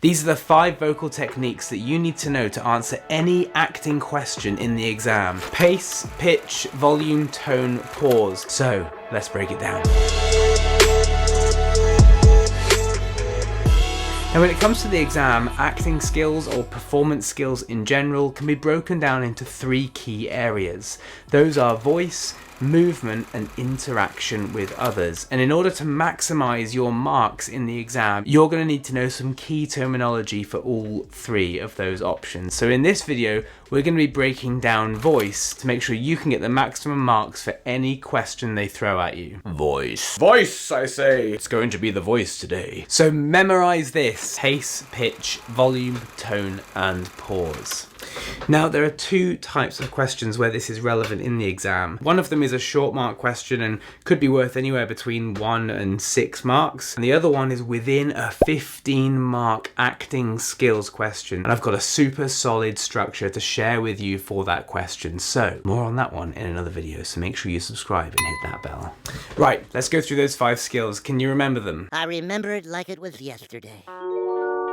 These are the 5 vocal techniques that you need to know to answer any acting question in the exam. Pace, pitch, volume, tone, pause. So, let's break it down. Now when it comes to the exam, acting skills or performance skills in general can be broken down into 3 key areas. Those are voice, movement and interaction with others. And in order to maximize your marks in the exam, you're going to need to know some key terminology for all 3 of those options. So in this video, we're going to be breaking down voice to make sure you can get the maximum marks for any question they throw at you. Voice. Voice, I say! It's going to be the voice today. So memorize this: pace, pitch, volume, tone, and pause. Now there are 2 types of questions where this is relevant in the exam. One of them is a short mark question and could be worth anywhere between 1 and 6 marks. And the other one is within a 15 mark acting skills question. And I've got a super solid structure to share with you for that question. So more on that one in another video. So make sure you subscribe and hit that bell. Right, let's go through those 5 skills. Can you remember them? I remember it like it was yesterday.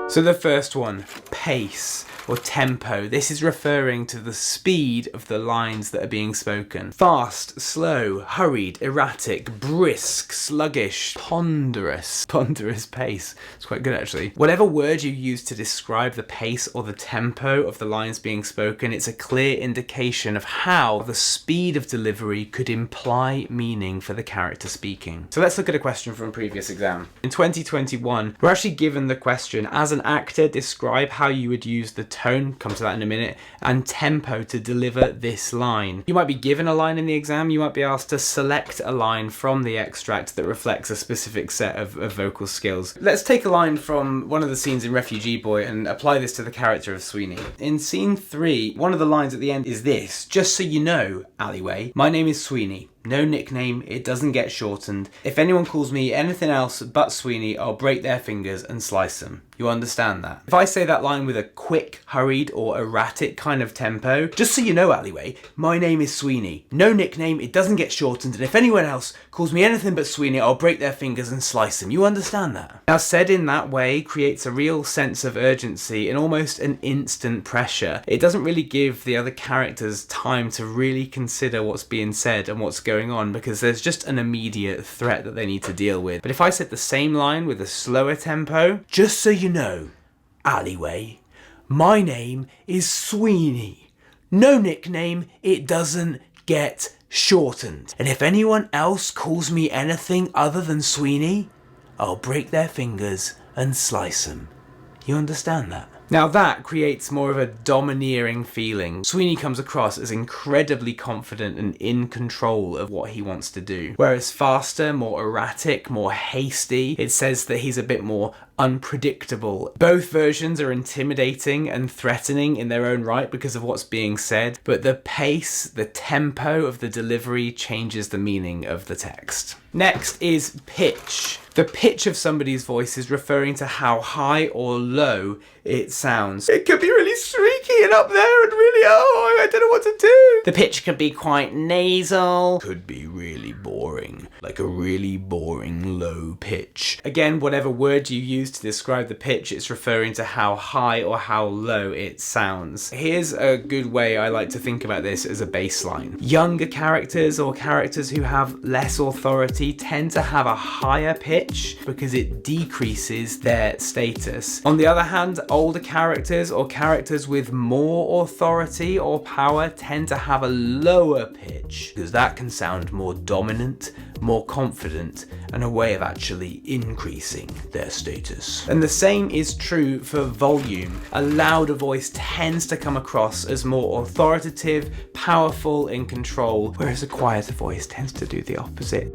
So the first one, pace or tempo. This is referring to the speed of the lines that are being spoken. Fast, slow, hurried, erratic, brisk, sluggish, ponderous. Ponderous pace. It's quite good actually. Whatever word you use to describe the pace or the tempo of the lines being spoken, it's a clear indication of how the speed of delivery could imply meaning for the character speaking. So let's look at a question from a previous exam. In 2021, we're actually given the question, as an actor, describe how you would use the tone, come to that in a minute, and tempo to deliver this line. You might be given a line in the exam, you might be asked to select a line from the extract that reflects a specific set of vocal skills. Let's take a line from one of the scenes in Refugee Boy and apply this to the character of Sweeney. In scene 3, one of the lines at the end is this: "Just so you know, alleyway, my name is Sweeney. No nickname, it doesn't get shortened. If anyone calls me anything else but Sweeney, I'll break their fingers and slice them." You understand that? If I say that line with a quick, hurried or erratic kind of tempo, "Just so you know, alleyway, my name is Sweeney. No nickname, it doesn't get shortened, and if anyone else calls me anything but Sweeney, I'll break their fingers and slice them." You understand that? Now said in that way creates a real sense of urgency and almost an instant pressure. It doesn't really give the other characters time to really consider what's being said and what's going on, because there's just an immediate threat that they need to deal with. But if I said the same line with a slower tempo, "Just so you know, alleyway, my name is Sweeney. No nickname, it doesn't get shortened. And if anyone else calls me anything other than Sweeney, I'll break their fingers and slice them." You understand that? Now that creates more of a domineering feeling. Sweeney comes across as incredibly confident and in control of what he wants to do. Whereas faster, more erratic, more hasty, it says that he's a bit more unpredictable. Both versions are intimidating and threatening in their own right because of what's being said, but the pace, the tempo of the delivery changes the meaning of the text. Next is pitch. The pitch of somebody's voice is referring to how high or low it sounds. It could be really squeaky and up there and really, oh, I don't know what to do. The pitch could be quite nasal. Could be really boring, like a really boring low pitch. Again, whatever word you use to describe the pitch, it's referring to how high or how low it sounds. Here's a good way I like to think about this as a baseline. Younger characters or characters who have less authority tend to have a higher pitch because it decreases their status. On the other hand, older characters or characters with more authority or power tend to have a lower pitch because that can sound more dominant, more confident, and a way of actually increasing their status. And the same is true for volume. A louder voice tends to come across as more authoritative, powerful, in control, whereas a quieter voice tends to do the opposite.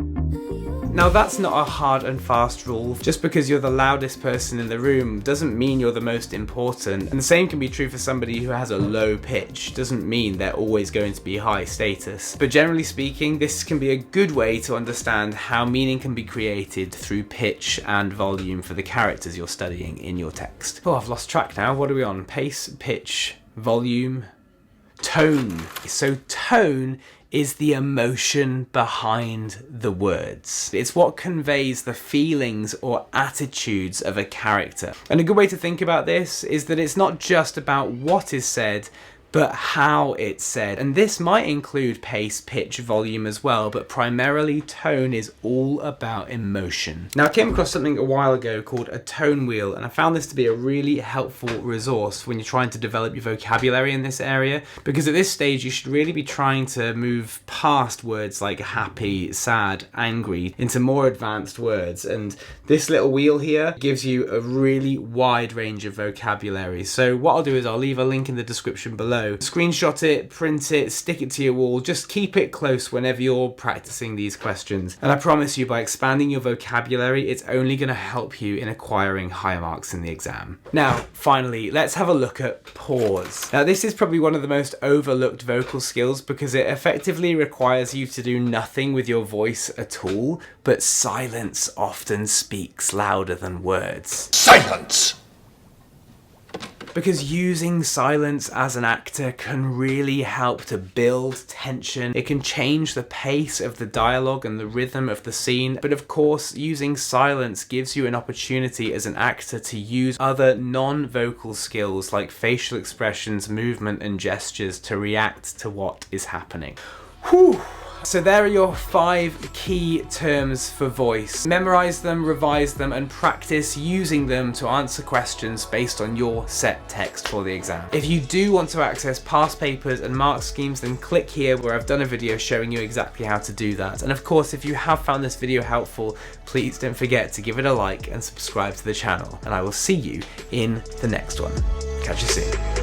Now that's not a hard and fast rule. Just because you're the loudest person in the room doesn't mean you're the most important. And the same can be true for somebody who has a low pitch. Doesn't mean they're always going to be high status. But generally speaking, this can be a good way to understand how meaning can be created through pitch and volume for the characters you're studying in your text. Oh, I've lost track now. What are we on? Pace, pitch, volume, Tone. So tone is the emotion behind the words. It's what conveys the feelings or attitudes of a character. And a good way to think about this is that it's not just about what is said, but how it's said. And this might include pace, pitch, volume as well, but primarily tone is all about emotion. Now, I came across something a while ago called a tone wheel, and I found this to be a really helpful resource when you're trying to develop your vocabulary in this area, because at this stage you should really be trying to move past words like happy, sad, angry into more advanced words. And this little wheel here gives you a really wide range of vocabulary. So what I'll do is I'll leave a link in the description below. Screenshot it, print it, stick it to your wall, just keep it close whenever you're practicing these questions. And I promise you, by expanding your vocabulary, it's only going to help you in acquiring higher marks in the exam. Now, finally, let's have a look at pause. Now, this is probably one of the most overlooked vocal skills because it effectively requires you to do nothing with your voice at all, but silence often speaks louder than words. Silence! Because using silence as an actor can really help to build tension. It can change the pace of the dialogue and the rhythm of the scene. But of course, using silence gives you an opportunity as an actor to use other non-vocal skills like facial expressions, movement, and gestures to react to what is happening. Whew. So there are your 5 key terms for voice. Memorize them, revise them, and practice using them to answer questions based on your set text for the exam. If you do want to access past papers and mark schemes, then click here where I've done a video showing you exactly how to do that. And of course, if you have found this video helpful, please don't forget to give it a like and subscribe to the channel. And I will see you in the next one. Catch you soon.